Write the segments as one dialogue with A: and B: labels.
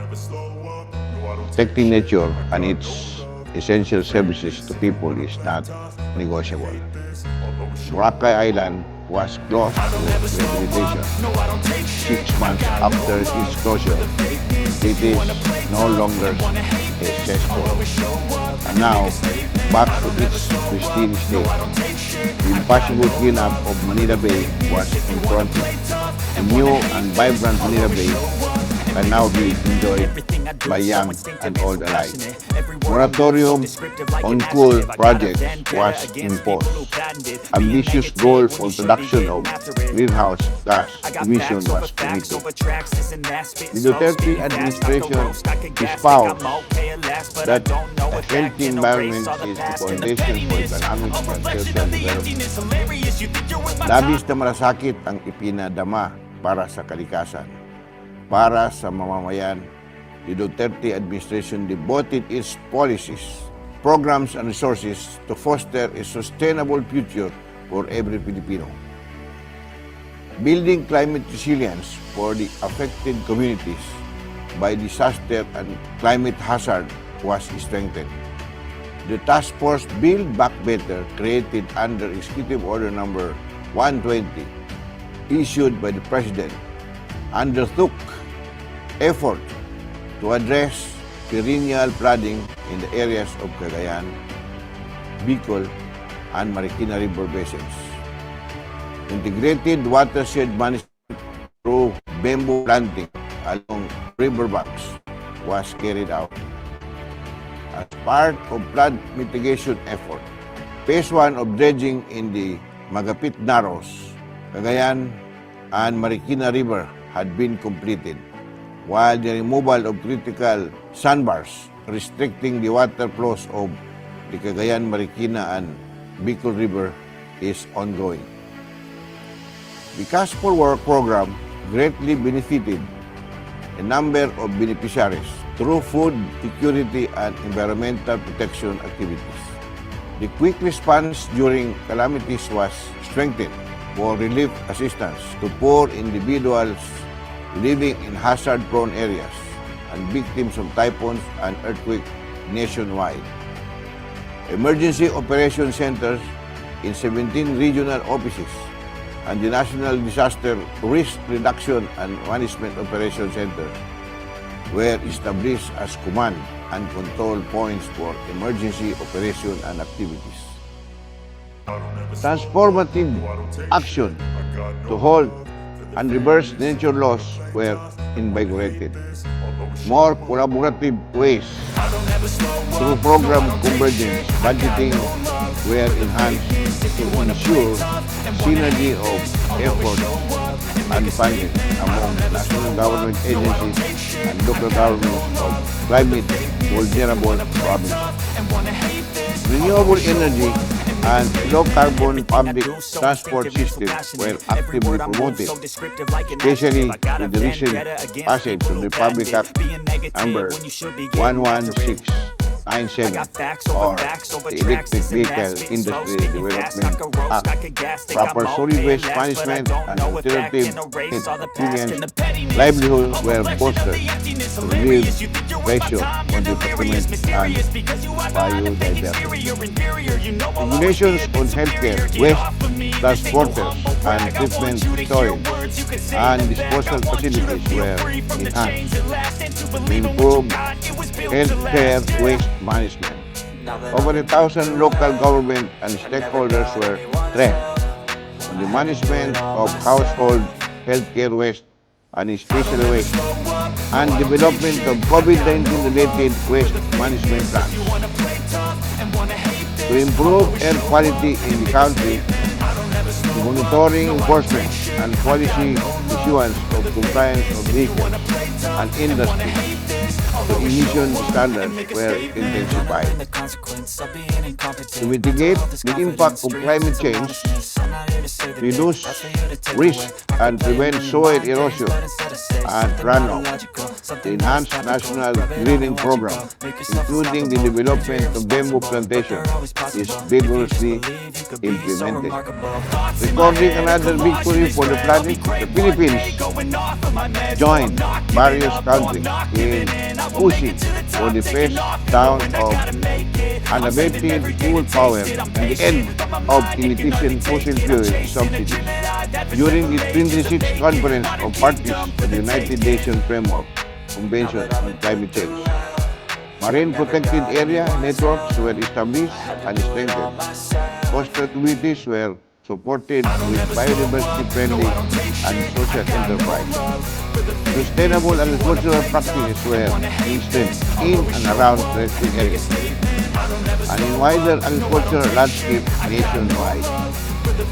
A: Protecting nature and its essential services to people is not negotiable. Boracay Island was closed to rehabilitation 6 months after its closure. It is no longer a cesspool. And now, back to its pristine state. The impossible cleanup of Manila Bay was confronted. A new and vibrant Manila Bay can now be enjoyed by young and old alike. Moratorium on coal projects was imposed. Ambitious goal for production of greenhouse gas emission was committed. The Dutere administration espoused that a healthy environment is the foundation for economic and social development. Labis na malasakit ang ipinadama para sa kalikasan. Para sa mamamayan, the Duterte administration devoted its policies, programs, and resources to foster a sustainable future for every Filipino. Building climate resilience for the affected communities by disaster and climate hazard was strengthened. The task force Build Back Better, created under Executive Order Number 120, issued by the President, undertook effort to address perennial flooding in the areas of Cagayan, Bicol, and Marikina River basins. Integrated watershed management through bamboo planting along riverbanks was carried out. As part of flood mitigation effort, Phase 1 of dredging in the Magapit Narrows, Cagayan, and Marikina River had been completed, while the removal of critical sandbars restricting the water flows of the Cagayan, Marikina, and Bicol River is ongoing. The Cash for Work program greatly benefited a number of beneficiaries through food security and environmental protection activities. The quick response during calamities was strengthened for relief assistance to poor individuals living in hazard-prone areas and victims of typhoons and earthquakes nationwide. Emergency operation centers in 17 regional offices and the National Disaster Risk Reduction and Management Operation Center were established as command and control points for emergency operation and activities. Transformative action to halt and reverse nature laws were invigorated. More collaborative ways through program convergence budgeting were enhanced to ensure synergy of effort and funding among national government agencies and local governments of climate vulnerable provinces. Renewable energy and low-carbon public transport systems were actively promoted, especially with the recent passage of the Public Act number 11697 or the Electric Vehicle Industry Development Act. Proper solid waste management and alternative experience livelihood were fostered to relieve pressure on the environment and biodiversity. Regulations on healthcare, waste transporters, and treatment storage and disposal facilities were enhanced to improve healthcare waste management. Over 1,000 local government and stakeholders were trained on the management of household healthcare waste and special waste and development of COVID-19 related waste management plans. To improve air quality in the country, monitoring enforcement and policy issuance of compliance of vehicles and industry, to emission standards were intensified. To mitigate the impact of climate change, reduce risk and prevent soil erosion and runoff, the enhanced national greening program, including the development of bamboo plantation, is vigorously implemented. Recording another victory for the planet, the Philippines joined various countries in pushing for the phase down of unabated fuel power and the end of inefficient fossil fuel subsidies. During the 26th Conference of Parties of the United Nations Framework Convention on Climate Change, marine protected area networks were established and strengthened. Coastal communities were supported with biodiversity-friendly and social enterprise. Sustainable agricultural practices were instilled in and around threatened areas and in wider agricultural landscape nationwide.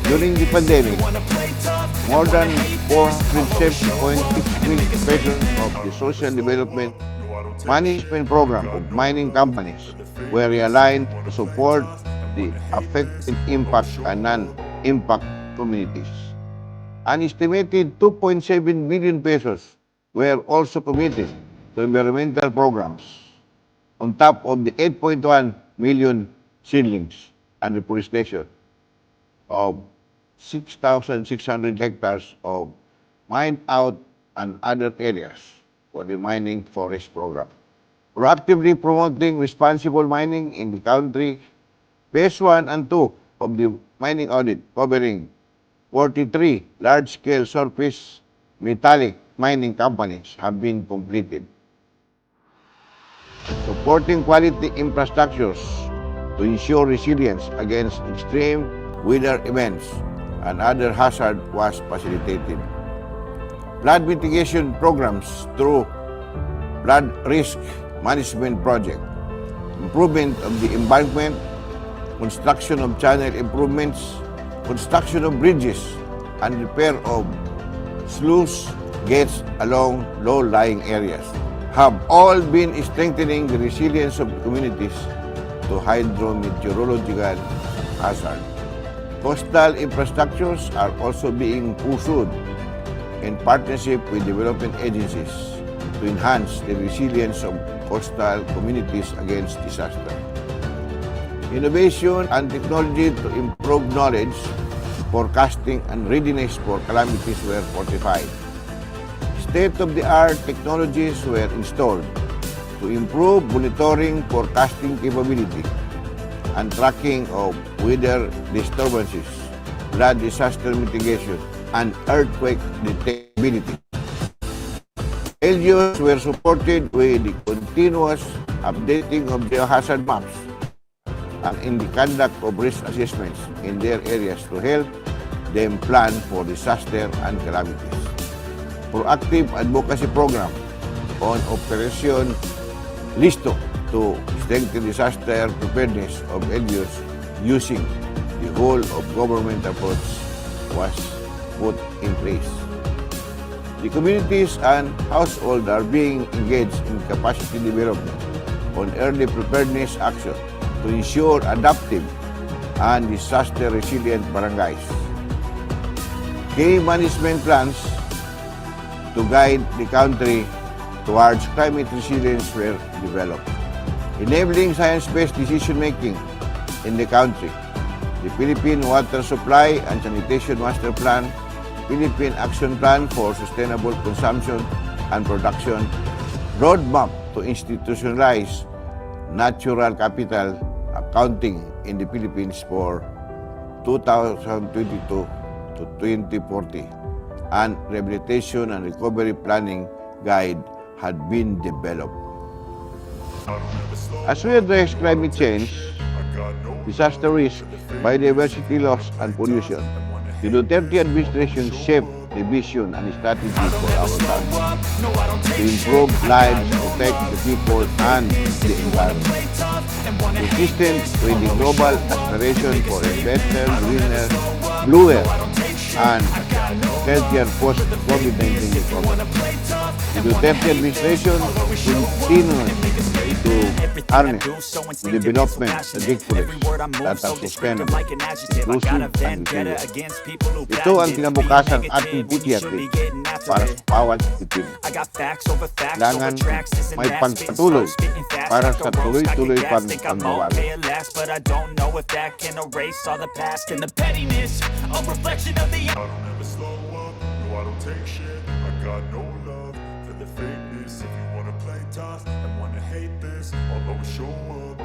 A: During the pandemic, more than 470.6 million pesos of the Social Development Management Program of mining companies were realigned to support the affected impact and non-impact communities. An estimated 2.7 billion pesos were also committed to environmental programs on top of the 8.1 million seedlings and reforestation of 6,600 hectares of mined out and other areas for the mining forest program. Proactively promoting responsible mining in the country, Phase 1 and 2 of the mining audit covering 43 large-scale surface metallic mining companies have been completed. Supporting quality infrastructures to ensure resilience against extreme weather events and other hazards was facilitated. Flood mitigation programs through flood risk management project, improvement of the embankment, construction of channel improvements, construction of bridges, and repair of sluice gates along low-lying areas have all been strengthening the resilience of communities to hydrometeorological hazard. Coastal infrastructures are also being pursued in partnership with development agencies to enhance the resilience of coastal communities against disaster. Innovation and technology to improve knowledge, forecasting, and readiness for calamities were fortified. State-of-the-art technologies were installed to improve monitoring, forecasting capability, and tracking of weather disturbances, flood disaster mitigation, and earthquake detectability. LGUs were supported with the continuous updating of geohazard maps and in the conduct of risk assessments in their areas to help them plan for disaster and calamities. Proactive advocacy program on Operation Listo to strengthen disaster preparedness of LGUs using the whole of government approach was put in place. The communities and households are being engaged in capacity development on early preparedness action to ensure adaptive and disaster-resilient barangays. Key management plans to guide the country towards climate resilience were developed, enabling science-based decision-making in the country. The Philippine Water Supply and Sanitation Master Plan, Philippine Action Plan for Sustainable Consumption and Production, Roadmap to Institutionalize Natural Capital Accounting in the Philippines for 2022 to 2040, and Rehabilitation and Recovery Planning Guide had been developed. As we address climate change, disaster risk, biodiversity loss, and pollution, the Dutere administration shaped the vision and strategy for our country to improve lives, protect the people, and the environment. Consistent with the global aspiration for a better, greener, bluer and healthier post-COVID-19 recovery. The Duterte administration continues to harness the development trajectories that are sustainable, inclusive, and resilient. Ito ang kinabukasang ating putihatid para sa bawat Pilipino. Kailangan may pagpatuloy para sa tuloy-tuloy pang pagbabago.
B: But I don't know if that can erase all the past and the pettiness, a reflection of the.
C: I don't ever slow up, no I don't take shit. I got no love for the fakeness. If you wanna play tough and wanna hate this, I'll always show up.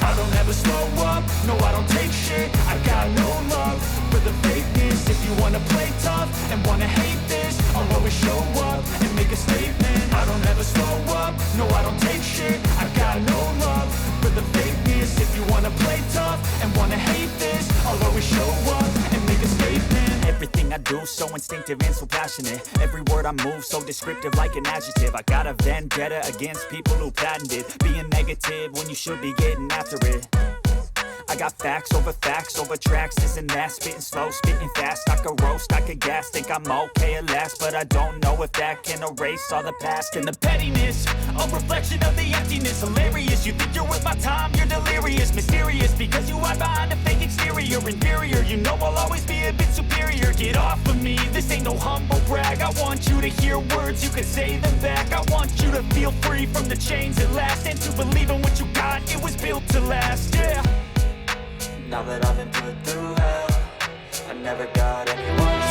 B: I don't ever slow up, no I don't take shit. I got no love for the fakeness. If you wanna play tough and wanna hate this, I'll always show up and make a statement. I don't ever slow up, no I don't take shit. I got no love for the fakeness. If you wanna play tough and wanna hate this, I'll always show up and make a statement. Everything I do so instinctive and so passionate. Every word I move so descriptive like an adjective. I got a vendetta against people who patented being negative when you should be getting after it. I got facts over tracks, this and that. Spitting slow, spitting fast. I could roast, I could gas. Think I'm okay at last, but I don't know if that can erase all the past and the pettiness, a reflection of the emptiness. Hilarious, you think you're worth my time, you're delirious. Mysterious, because you hide behind a fake exterior. Inferior, you know I'll always be a bit superior. Get off of me, this ain't no humble brag. I want you to hear words, you can say them back. I want you to feel free from the chains at last, and to believe in what you got, it was built to last, yeah.
D: Now that I've been put through hell, I never got anywhere.